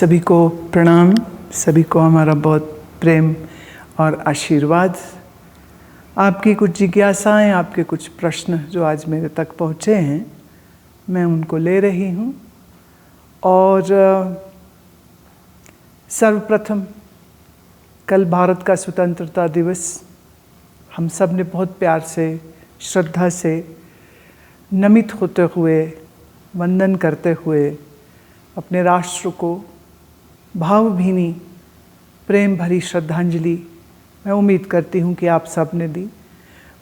सभी को प्रणाम, सभी को हमारा बहुत प्रेम और आशीर्वाद। आपकी कुछ जिज्ञासाएं, आपके कुछ प्रश्न जो आज मेरे तक पहुँचे हैं, मैं उनको ले रही हूँ। और सर्वप्रथम कल भारत का स्वतंत्रता दिवस हम सब ने बहुत प्यार से, श्रद्धा से, नमित होते हुए, वंदन करते हुए अपने राष्ट्र को भावभीनी प्रेम भरी श्रद्धांजलि मैं उम्मीद करती हूँ कि आप सब ने दी।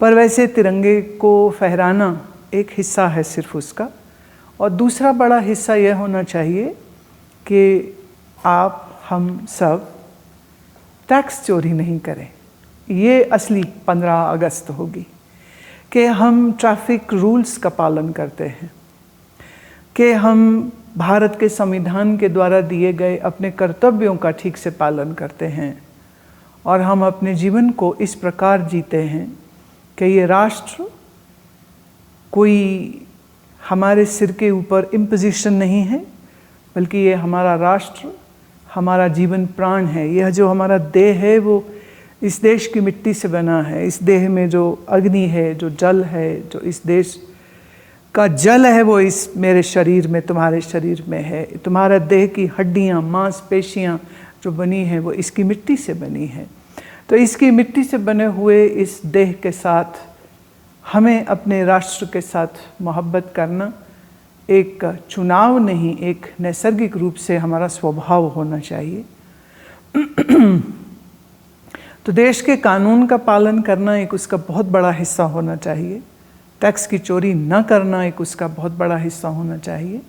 पर वैसे तिरंगे को फहराना एक हिस्सा है सिर्फ उसका, और दूसरा बड़ा हिस्सा यह होना चाहिए कि आप हम सब टैक्स चोरी नहीं करें। ये असली 15 अगस्त होगी कि हम ट्रैफिक रूल्स का पालन करते हैं, कि हम भारत के संविधान के द्वारा दिए गए अपने कर्तव्यों का ठीक से पालन करते हैं, और हम अपने जीवन को इस प्रकार जीते हैं कि ये राष्ट्र कोई हमारे सिर के ऊपर इम्पोजिशन नहीं है, बल्कि ये हमारा राष्ट्र हमारा जीवन प्राण है। यह जो हमारा देह है वो इस देश की मिट्टी से बना है। इस देह में जो अग्नि है, जो जल है, जो इस देश का जल है, वो इस मेरे शरीर में, तुम्हारे शरीर में है। तुम्हारा देह की हड्डियाँ, मांसपेशियाँ जो बनी हैं वो इसकी मिट्टी से बनी है। तो इसकी मिट्टी से बने हुए इस देह के साथ हमें अपने राष्ट्र के साथ मोहब्बत करना एक चुनाव नहीं, एक नैसर्गिक रूप से हमारा स्वभाव होना चाहिए। तो देश के कानून का पालन करना एक उसका बहुत बड़ा हिस्सा होना चाहिए। टैक्स की चोरी न करना एक उसका बहुत बड़ा हिस्सा होना चाहिए।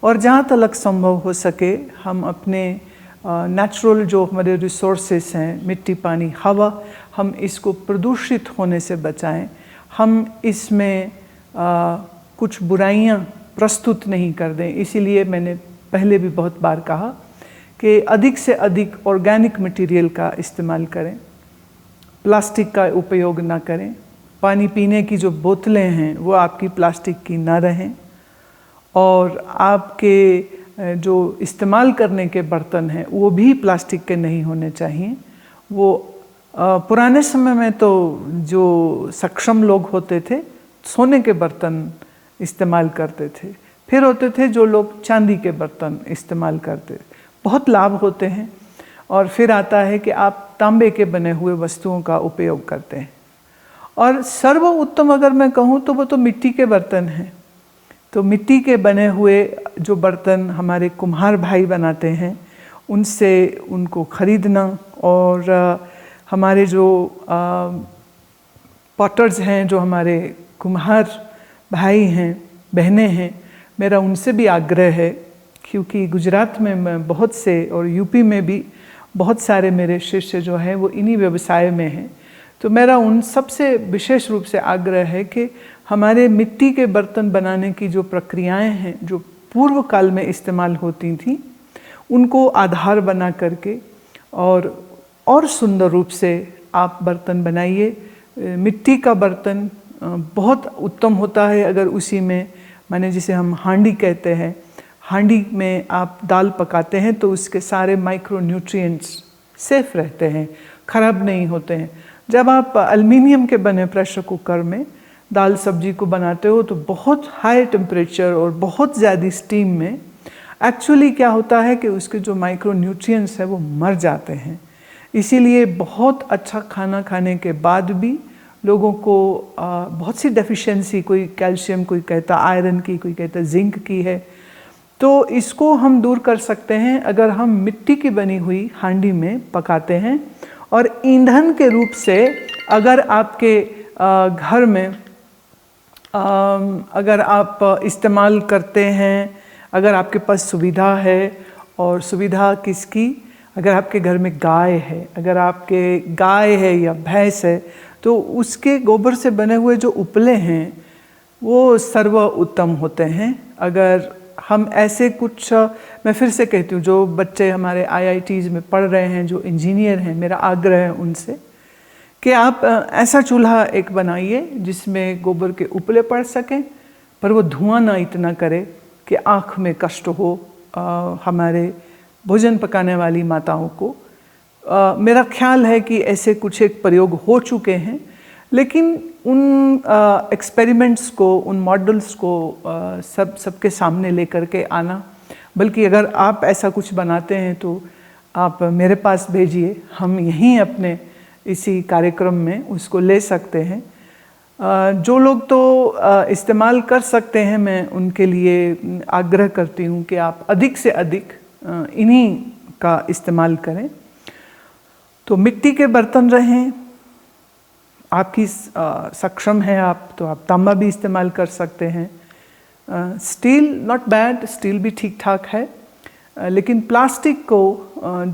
और जहाँ तक संभव हो सके हम अपने नेचुरल जो हमारे रिसोर्सेस हैं, मिट्टी, पानी, हवा, हम इसको प्रदूषित होने से बचाएं। हम इसमें कुछ बुराइयां प्रस्तुत नहीं कर दें। इसीलिए मैंने पहले भी बहुत बार कहा कि अधिक से अधिक ऑर्गेनिक मटेरियल का इस्तेमाल करें, प्लास्टिक का उपयोग ना करें। पानी पीने की जो बोतलें हैं वो आपकी प्लास्टिक की ना रहें, और आपके जो इस्तेमाल करने के बर्तन हैं वो भी प्लास्टिक के नहीं होने चाहिए। वो पुराने समय में तो जो सक्षम लोग होते थे सोने के बर्तन इस्तेमाल करते थे, फिर होते थे जो लोग चांदी के बर्तन इस्तेमाल करते, बहुत लाभ होते हैं। और फिर आता है कि आप तांबे के बने हुए वस्तुओं का उपयोग करते हैं। और सर्वोत्तम अगर मैं कहूँ तो वो तो मिट्टी के बर्तन हैं। तो मिट्टी के बने हुए जो बर्तन हमारे कुम्हार भाई बनाते हैं, उनसे उनको खरीदना, और हमारे जो पॉटर्स हैं, जो हमारे कुम्हार भाई हैं, बहनें हैं, मेरा उनसे भी आग्रह है, क्योंकि गुजरात में मैं बहुत से और यूपी में भी बहुत सारे मेरे शिष्य जो हैं वो इन्हीं व्यवसाय में हैं। तो मेरा उन सबसे विशेष रूप से आग्रह है कि हमारे मिट्टी के बर्तन बनाने की जो प्रक्रियाएं हैं, जो पूर्व काल में इस्तेमाल होती थी, उनको आधार बना करके और सुंदर रूप से आप बर्तन बनाइए। मिट्टी का बर्तन बहुत उत्तम होता है अगर उसी में, माने जिसे हम हांडी कहते हैं, हांडी में आप दाल पकाते हैं तो उसके सारे माइक्रो न्यूट्रिएंट्स सेफ रहते हैं, खराब नहीं होते हैं। जब आप एल्युमिनियम के बने प्रेशर कुकर में दाल सब्जी को बनाते हो तो बहुत हाई टेम्परेचर और बहुत ज़्यादा स्टीम में एक्चुअली क्या होता है कि उसके जो माइक्रो न्यूट्रिएंट्स हैं वो मर जाते हैं। इसीलिए बहुत अच्छा खाना खाने के बाद भी लोगों को बहुत सी डेफिशिएंसी, कोई कैल्शियम, कोई कहता आयरन की, कोई कहता जिंक की है। तो इसको हम दूर कर सकते हैं अगर हम मिट्टी की बनी हुई हांडी में पकाते हैं। और ईंधन के रूप से अगर आपके घर में अगर आप इस्तेमाल करते हैं, अगर आपके पास सुविधा है, और सुविधा किसकी, अगर आपके घर में गाय है, अगर आपके गाय है या भैंस है, तो उसके गोबर से बने हुए जो उपले हैं वो सर्वोत्तम होते हैं। अगर हम ऐसे कुछ, मैं फिर से कहती हूँ, जो बच्चे हमारे IITs में पढ़ रहे हैं, जो इंजीनियर हैं, मेरा आग्रह है उनसे कि आप ऐसा चूल्हा एक बनाइए जिसमें गोबर के उपले पड़ सकें, पर वो धुआं ना इतना करे कि आँख में कष्ट हो, हमारे भोजन पकाने वाली माताओं को। मेरा ख्याल है कि ऐसे कुछ एक प्रयोग हो चुके हैं, लेकिन उन एक्सपेरिमेंट्स को, उन मॉडल्स को सबके सामने लेकर के आना, बल्कि अगर आप ऐसा कुछ बनाते हैं तो आप मेरे पास भेजिए, हम यहीं अपने इसी कार्यक्रम में उसको ले सकते हैं। जो लोग तो इस्तेमाल कर सकते हैं, मैं उनके लिए आग्रह करती हूँ कि आप अधिक से अधिक इन्हीं का इस्तेमाल करें। तो मिट्टी के बर्तन रहें, आपकी सक्षम है आप तो आप तांबा भी इस्तेमाल कर सकते हैं। स्टील नॉट बैड, स्टील भी ठीक ठाक है, लेकिन प्लास्टिक को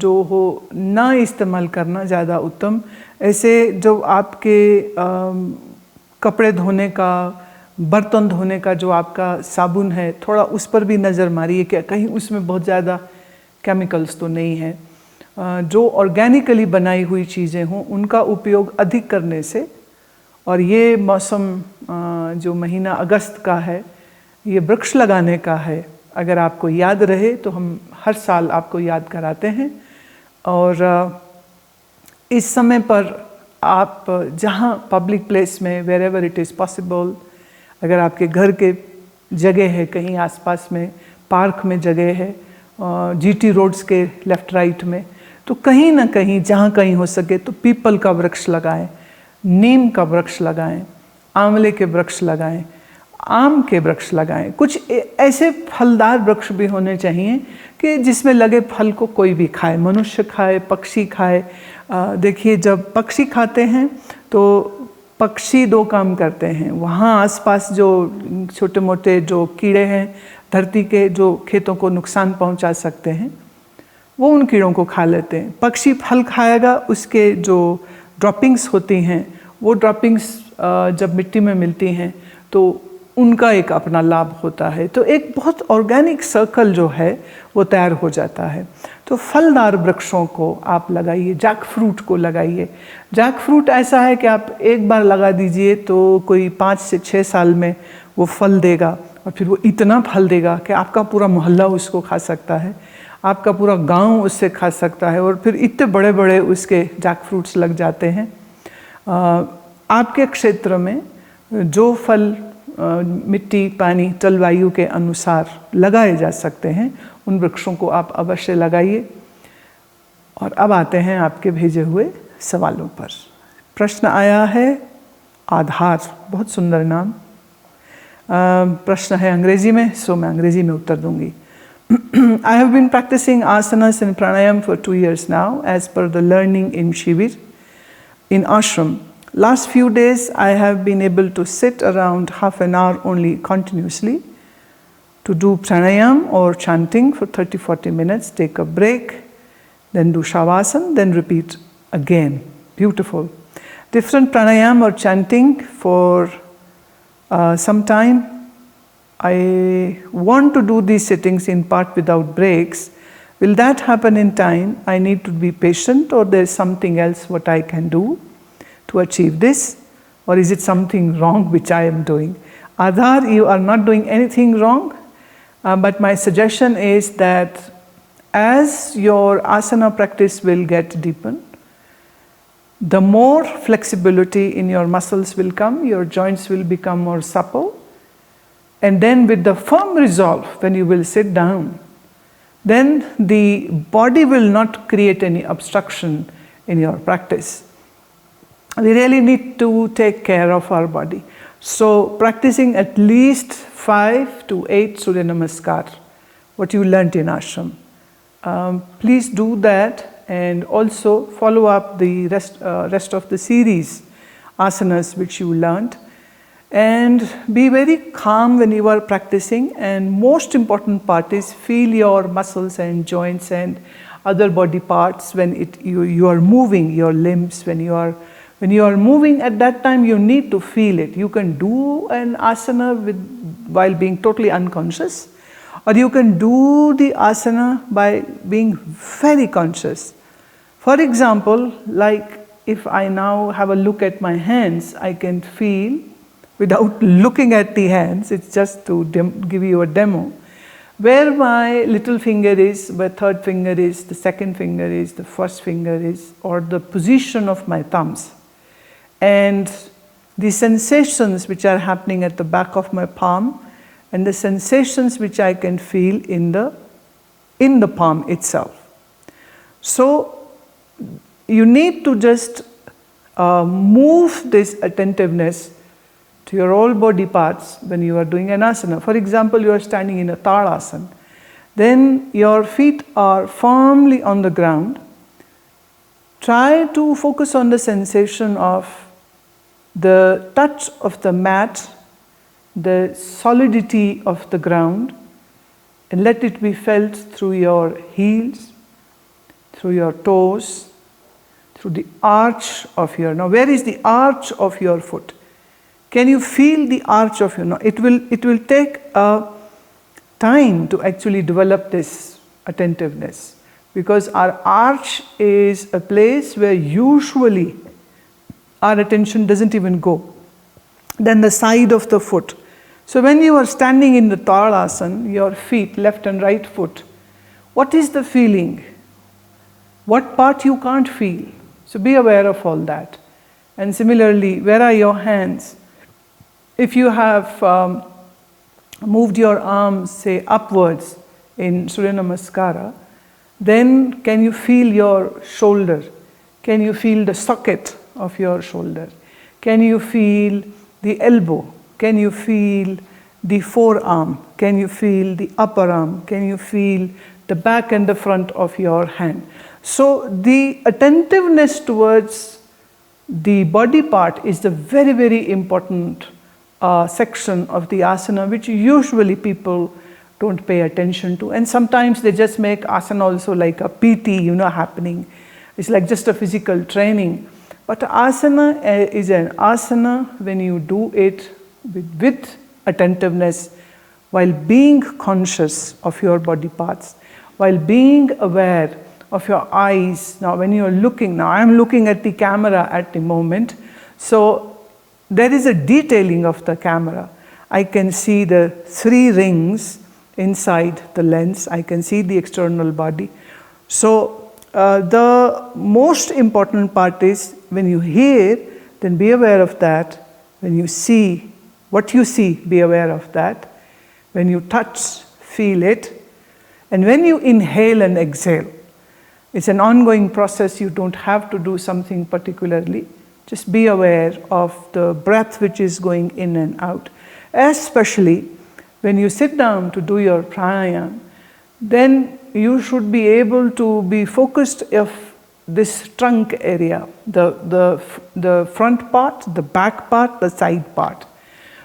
जो हो ना इस्तेमाल करना ज़्यादा उत्तम। ऐसे जो आपके कपड़े धोने का, बर्तन धोने का जो आपका साबुन है, थोड़ा उस पर भी नज़र मारिए कि कहीं उसमें बहुत ज़्यादा केमिकल्स तो नहीं है। जो ऑर्गेनिकली बनाई हुई चीज़ें हों उनका उपयोग अधिक करने से, और ये मौसम जो महीना अगस्त का है, ये वृक्ष लगाने का है। अगर आपको याद रहे तो हम हर साल आपको याद कराते हैं, और इस समय पर आप जहाँ पब्लिक प्लेस में, wherever it is possible, अगर आपके घर के जगह है, कहीं आसपास में पार्क में जगह है, जीटी रोड्स के लेफ़्ट राइट में, तो कहीं ना कहीं जहाँ कहीं हो सके तो पीपल का वृक्ष लगाएं, नीम का वृक्ष लगाएं, आंवले के वृक्ष लगाएं, आम के वृक्ष लगाएं। कुछ ऐसे फलदार वृक्ष भी होने चाहिए कि जिसमें लगे फल को कोई भी खाए, मनुष्य खाए, पक्षी खाए। देखिए, जब पक्षी खाते हैं तो पक्षी दो काम करते हैं, वहाँ आसपास जो छोटे मोटे जो कीड़े हैं धरती के, जो खेतों को नुकसान पहुँचा सकते हैं, वो उन कीड़ों को खा लेते हैं। पक्षी फल खाएगा, उसके जो ड्रॉपिंग्स होती हैं, वो ड्रॉपिंग्स जब मिट्टी में मिलती हैं तो उनका एक अपना लाभ होता है। तो एक बहुत ऑर्गेनिक सर्कल जो है वो तैयार हो जाता है। तो फलदार वृक्षों को आप लगाइए, जैक फ्रूट को लगाइए। जैक फ्रूट ऐसा है कि आप एक बार लगा दीजिए तो कोई 5 से 6 साल में वो फल देगा, और फिर वो इतना फल देगा कि आपका पूरा मोहल्ला उसको खा सकता है, आपका पूरा गांव उससे खा सकता है, और फिर इतने बड़े बड़े उसके जैक फ्रूट्स लग जाते हैं। आपके क्षेत्र में जो फल मिट्टी, पानी, जलवायु के अनुसार लगाए जा सकते हैं, उन वृक्षों को आप अवश्य लगाइए। और अब आते हैं आपके भेजे हुए सवालों पर। प्रश्न आया है आधार, बहुत सुंदर नाम। प्रश्न है अंग्रेजी में, सो मैं अंग्रेजी में उत्तर दूंगी। I have been practicing asanas and pranayam for 2 years now, as per the learning in Shivir, in ashram. Last few days I have been able to sit around half an hour only continuously to do pranayam or chanting for 30-40 minutes, take a break, then do shavasana, then repeat again. Beautiful. Different pranayam or chanting for some time. I want to do these sittings in part without breaks. Will that happen in time? I need to be patient, or there is something else what I can do to achieve this, or is it something wrong which I am doing? Adhar, you are not doing anything wrong, but my suggestion is that as your asana practice will get deepened, the more flexibility in your muscles will come, your joints will become more supple, and then with the firm resolve, when you will sit down, then the body will not create any obstruction in your practice. We really need to take care of our body. So practicing at least 5 to 8 Surya Namaskar, what you learnt in ashram. Please do that, and also follow up the rest of the series, asanas which you learnt. And be very calm when you are practicing, and most important part is feel your muscles and joints and other body parts when you are moving your limbs. When you are moving, at that time you need to feel it. You can do an asana while being totally unconscious, or you can do the asana by being very conscious. For example, like if I now have a look at my hands, I can feel, without looking at the hands, it's just to give you a demo. Where my little finger is, where third finger is, the second finger is, the first finger is, or the position of my thumbs. And the sensations which are happening at the back of my palm, and the sensations which I can feel in the palm itself. So you need to just move this attentiveness to your all body parts when you are doing an asana. For example, you are standing in a Tadasana. Then your feet are firmly on the ground. Try to focus on the sensation of the touch of the mat, the solidity of the ground, and let it be felt through your heels, through your toes, through the arch of your... Now, where is the arch of your foot? Can you feel the arch of your... Now, it will take a time to actually develop this attentiveness, because our arch is a place where usually our attention doesn't even go. Then the side of the foot. So when you are standing in the Tadasana, your feet, left and right foot, what is the feeling? What part you can't feel? So be aware of all that. And similarly, where are your hands? If you have moved your arms, say, upwards in Surya Namaskara, then can you feel your shoulder? Can you feel the socket of your shoulder? Can you feel the elbow? Can you feel the forearm? Can you feel the upper arm? Can you feel the back and the front of your hand? So the attentiveness towards the body part is the very, very important section of the asana, which usually people don't pay attention to. And sometimes they just make asana also like a PT, happening. It's like just a physical training. But asana is an asana when you do it with attentiveness, while being conscious of your body parts, while being aware of your eyes. Now when you're looking, now I'm looking at the camera at the moment, so there is a detailing of the camera. I can see the 3 rings inside the lens, I can see the external body. So the most important part is when you hear, then be aware of that. When you see, what you see, be aware of that. When you touch, feel it. And when you inhale and exhale, it's an ongoing process. You don't have to do something particularly. Just be aware of the breath which is going in and out. Especially when you sit down to do your pranayama, then you should be able to be focused of this trunk area, the front part, the back part, the side part.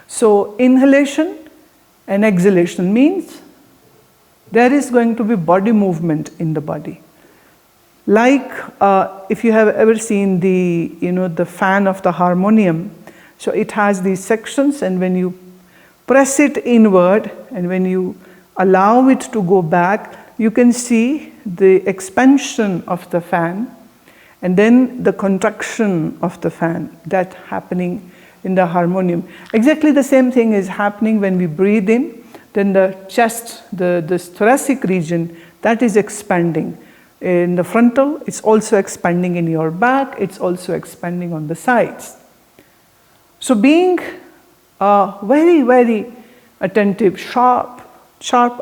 So inhalation and exhalation means there is going to be body movement in the body. Like if you have ever seen the fan of the harmonium, so it has these sections, and when you press it inward and when you allow it to go back, you can see the expansion of the fan and then the contraction of the fan, that happening in the harmonium. Exactly the same thing is happening when we breathe in. Then the chest, the thoracic region, that is expanding. In the frontal, it's also expanding in your back, it's also expanding on the sides. So being very, very attentive, sharp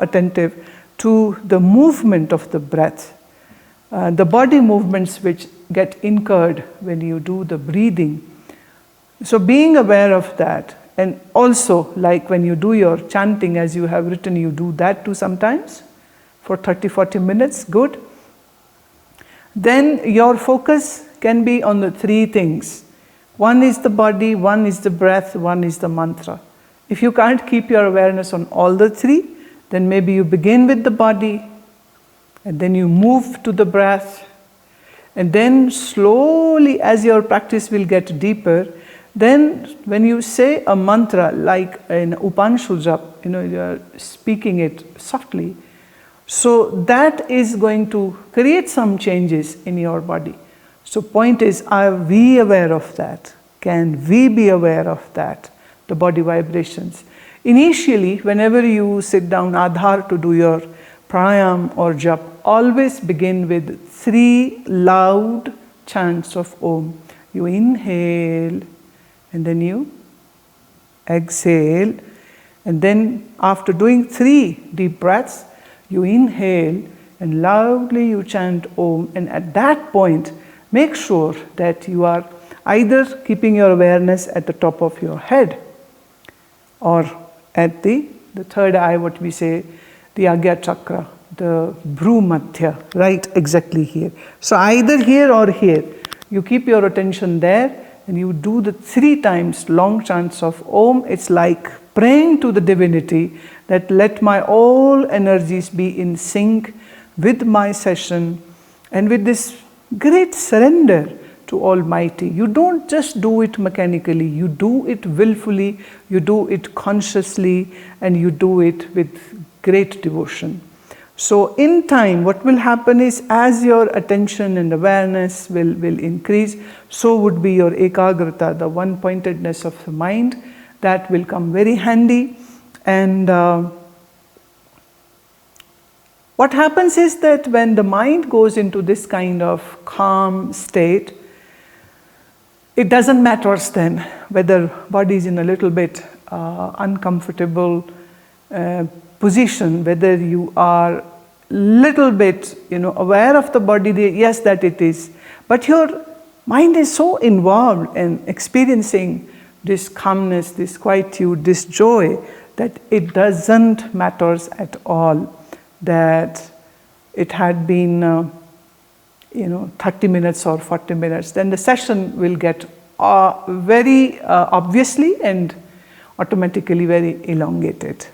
attentive to the movement of the breath, the body movements which get incurred when you do the breathing. So being aware of that, and also like when you do your chanting, as you have written, you do that too sometimes for 30-40 minutes, good. Then your focus can be on the 3 things. One is the body, one is the breath, one is the mantra. If you can't keep your awareness on all the 3, then maybe you begin with the body, and then you move to the breath, and then slowly, as your practice will get deeper, then when you say a mantra like in Upanishad Jap, you are speaking it softly, so that is going to create some changes in your body. So point is, are we aware of that? Can we be aware of that? The body vibrations. Initially, whenever you sit down Adhar to do your pranayam or jap, always begin with 3 loud chants of Om. You inhale and then you exhale, and then after doing 3 deep breaths, you inhale and loudly you chant Om, and at that point make sure that you are either keeping your awareness at the top of your head or at the third eye, what we say, the Agya Chakra, the Bhru Madhya, right exactly here. So either here or here, you keep your attention there and you do the 3 times long chants of Om. It's like praying to the divinity that let my all energies be in sync with my session and with this great surrender to Almighty. You don't just do it mechanically, you do it willfully, you do it consciously, and you do it with great devotion. So in time, what will happen is as your attention and awareness will increase, so would be your ekagrata, the one-pointedness of the mind. That will come very handy. And what happens is that when the mind goes into this kind of calm state, it doesn't matter then whether body is in a little bit uncomfortable position, whether you are little bit aware of the body, yes, that it is, but your mind is so involved in experiencing this calmness, this quietude, this joy, that it doesn't matters at all that it had been 30 minutes or 40 minutes. Then the session will get very obviously and automatically very elongated.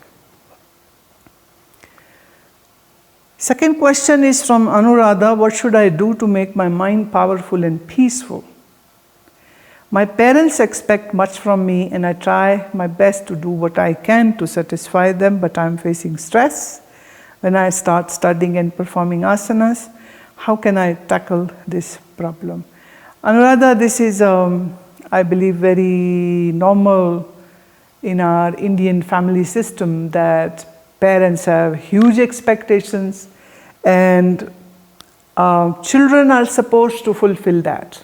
Second question is from Anuradha. What should I do to make my mind powerful and peaceful? My parents expect much from me and I try my best to do what I can to satisfy them, but I'm facing stress when I start studying and performing asanas. How can I tackle this problem? Anuradha, this is, I believe, very normal in our Indian family system that parents have huge expectations and children are supposed to fulfill that.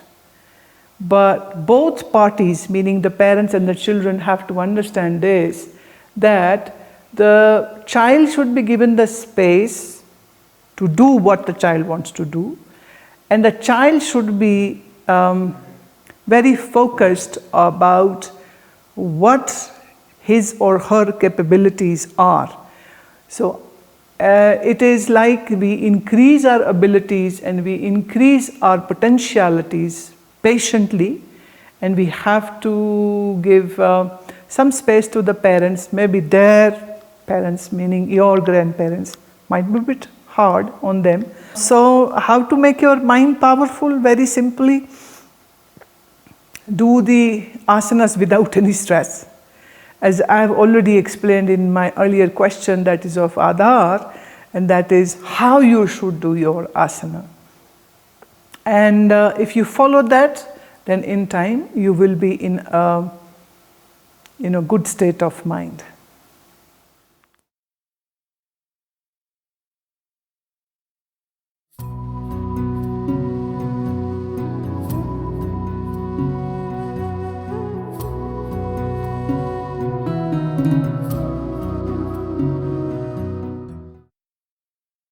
But both parties, meaning the parents and the children, have to understand this, that the child should be given the space to do what the child wants to do, and the child should be very focused about what his or her capabilities are. So it is like we increase our abilities and we increase our potentialities patiently, and we have to give some space to the parents. Maybe their parents, meaning your grandparents, might be a bit hard on them. So how to make your mind powerful? Very simply, do the asanas without any stress. As I have already explained in my earlier question, that is of Adhar, and that is how you should do your asana. And if you follow that, then in time you will be in a good state of mind.